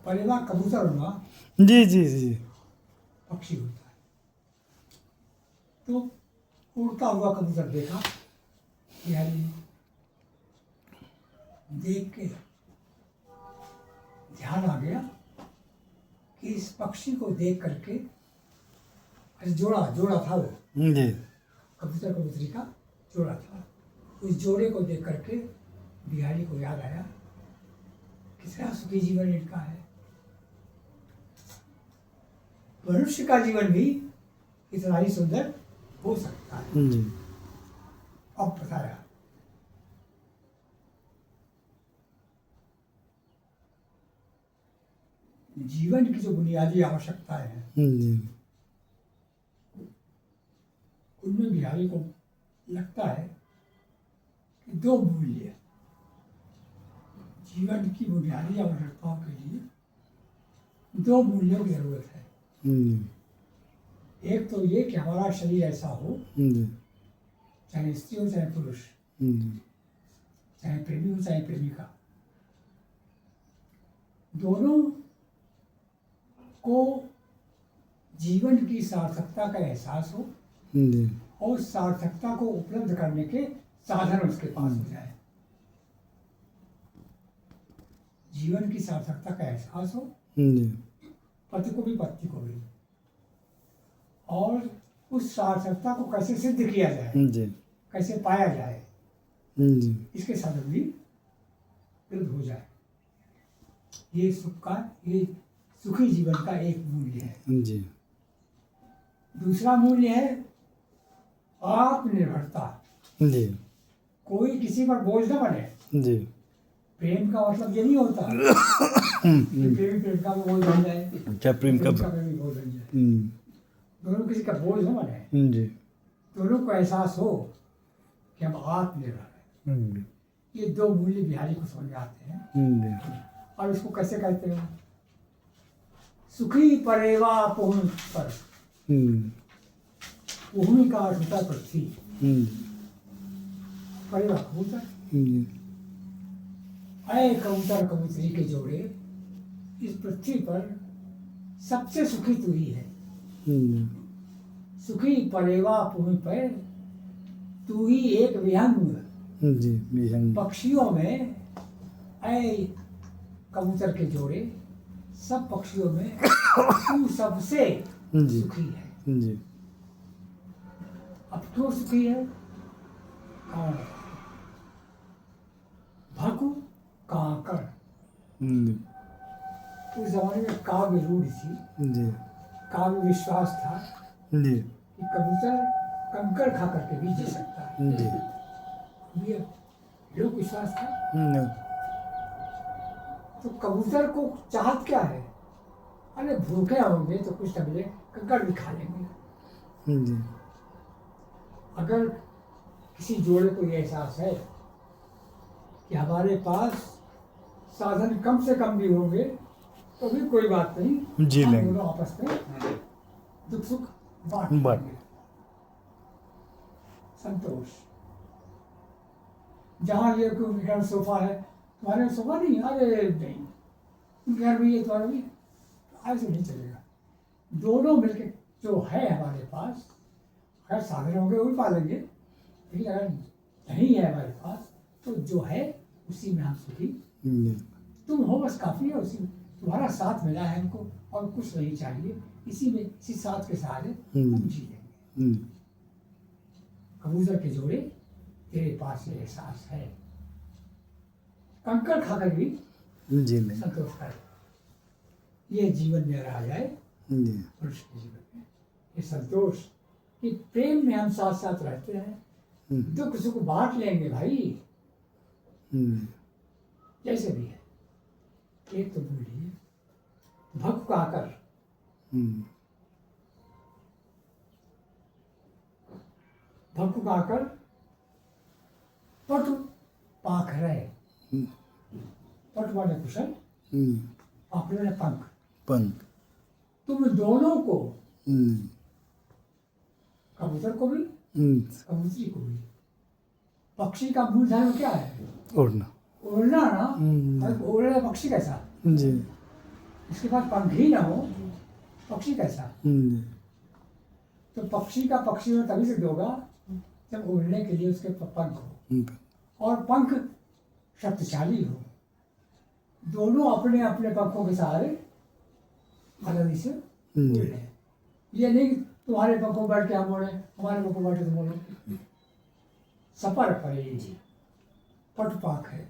परिवार कबूतर होना जी जी जी। पक्षी होता है। तो उड़ता हुआ कबूतर देखा, बिहारी ने देख के ध्यान आ गया कि इस पक्षी को देख करके, अरे जोड़ा जोड़ा था वो, जी कबूतर कबूतरी का जोड़ा था। उस जोड़े को देख करके बिहारी को याद आया कितना सुखी जीवन इनका है। मनुष्य का जीवन भी इतना ही सुंदर हो सकता है। जी अब बताया जीवन की जो बुनियादी आवश्यकताएं हैं जी उनमें बिहारी को लगता है कि दो मूल्य जीवन की बुनियादी आवश्यकताओं के लिए दो मूल्यों की जरूरत है। जी एक तो ये कि हमारा शरीर ऐसा हो, जी चाहे स्त्री हो चाहे पुरुष, जी चाहे प्रेमी हो चाहे प्रेमिका, दोनों को जीवन की सार्थकता का एहसास हो जी और सार्थकता को उपलब्ध करने के साधन उसके पास हो जाए। जीवन की सार्थकता का एहसास हो, जी पति को भी पत्नी को भी, और उस सार्थकता को कैसे सिद्ध किया जाए, जी कैसे पाया जाए, जी इसके साधन भी उपलब्ध हो जाए। ये सुख का, ये सुखी जीवन का एक मूल्य है। जी दूसरा मूल्य है आत्मनिर्भरता। जी कोई किसी पर बोझ न बने। जी प्रेम का मतलब ये नहीं होता कि प्रेमी प्रेमिका में बोझ बन जाए, क्या प्रेम का प्रेमी बोझ बन जाए। दोनों किसी का बोझ न बने, जी दोनों को एहसास हो कि हम आत्मनिर्भर हैं। ये दो मूल्य बिहारी को समझ में आते हैं। जी और इसको कैसे कहते हैं? सुखी परेवा पुहुन पर, पुहुन का अर्थ होता है पृथ्वी, परेवा कबूतर, अय कबूतर कबूतरी के जोड़े, इस पृथ्वी पर सबसे सुखी तू ही है। सुखी परेवा पुहुन पर, तू ही एक विहंग। जी विहंग। पक्षियों में अय कबूतर के जोड़े, सब पक्षियों में तू सबसे सुखी है। जी अब क्यों सुखी है? कारण भकु काकड़। उस जमाने में काव्य रूढ़ थी, जी काव्य विश्वास था जी कि कबूतर कंकड़ खा करके भी जी सकता है। जी ये लोक विश्वास था। तो कबूतर को चाहत क्या है? अरे भूखे होंगे तो कुछ न मिले, कंकड़ भी खा लेंगे। जी अगर किसी जोड़े को ये एहसास है कि हमारे पास साधन कम से कम भी होंगे तो भी कोई बात नहीं, जी हम लेंगे। दोनों आपस में दुख सुख बांट बांट। लेंगे। संतोष। जहाँ ये उनके घर सोफा है, तुम्हारे सोफा नहीं, अरे नहीं, उनके घर भी है, तुम्हारा भी, ऐसे नहीं चलेगा। दोनों मिलके जो है हमारे पास, अगर साधन होंगे वो भी पालेंगे, लेकिन अगर नहीं है हमारे पास तो जो है उसी में हम सुखी। तुम हो बस काफी है, उसी तुम्हारा साथ मिला है हमको और कुछ नहीं चाहिए, इसी में इसी साथ के सहारे हम जी लेंगे। कबूतर के जोड़े तेरे पास ये एहसास है, कंकड़ खाकर भी जी नहीं। संतोष कर, ये जीवन में रह जाए जी मनुष्य के जीवन में, ये संतोष कि प्रेम में हम साथ साथ रहते हैं, दुख सुख बांट लेंगे भाई, जैसे भी है। एक तो बोलिए भक आकर, भक आकर पटु पाखरे, पट वाले कुशल, पाखरे ने पंख। पंख। तुम दोनों को, कबूतर को भी कबूतरी को भी, पक्षी का मूल धर्म क्या है? उड़ना। उड़ना ना। और उड़ रहा पक्षी कैसा? जी उसके पास पंख ही ना हो, पक्षी कैसा? जी तो पक्षी का पक्षी में तभी सिद्ध होगा जब उड़ने के लिए उसके पंख हो, और पंख शक्तिशाली हो। दोनों अपने अपने पंखों के सहारे आजादी से उड़े। ये नहीं कि तुम्हारे पंखों बैठ के हम उड़े, हमारे पंखों बैठे तुम उड़ो। सफर परे पटपाक है,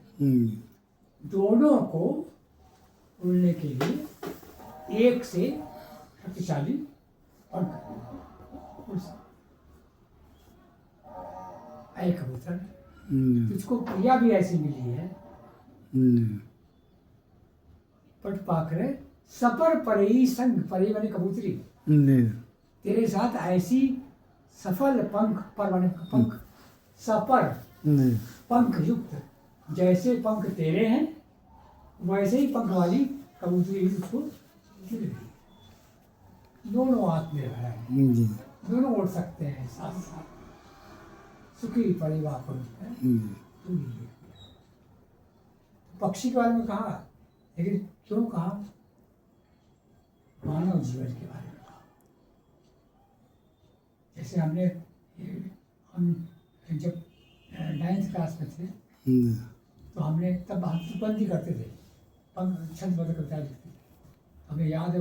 दोनों को उड़ने के लिए एक से शक्तिशाली पंख उड़ सकते। ऐ कबूतर, तुझको क्रिया भी ऐसी मिली है, पटपाक रे सफर परे संग, परे माने कबूतरी, तेरे साथ ऐसी सफल पंख, पर माने पंख, सफर पंख युक्त, जैसे पंख तेरे हैं वैसे ही पंख वाली कबूतरी उसको मिल गई। दोनों आत्मनिर्भर हैं, दोनों उड़ सकते हैं साथ साथ, सुखी परिवार को पक्षी के बारे में कहा, लेकिन क्यों कहा? मानव जीवन के बारे में कहा। जैसे हम जब 9th क्लास में थे तो हमने तब हम तुकबंदी करते थे, छंद बदल कविता लिखते थे। हमें याद है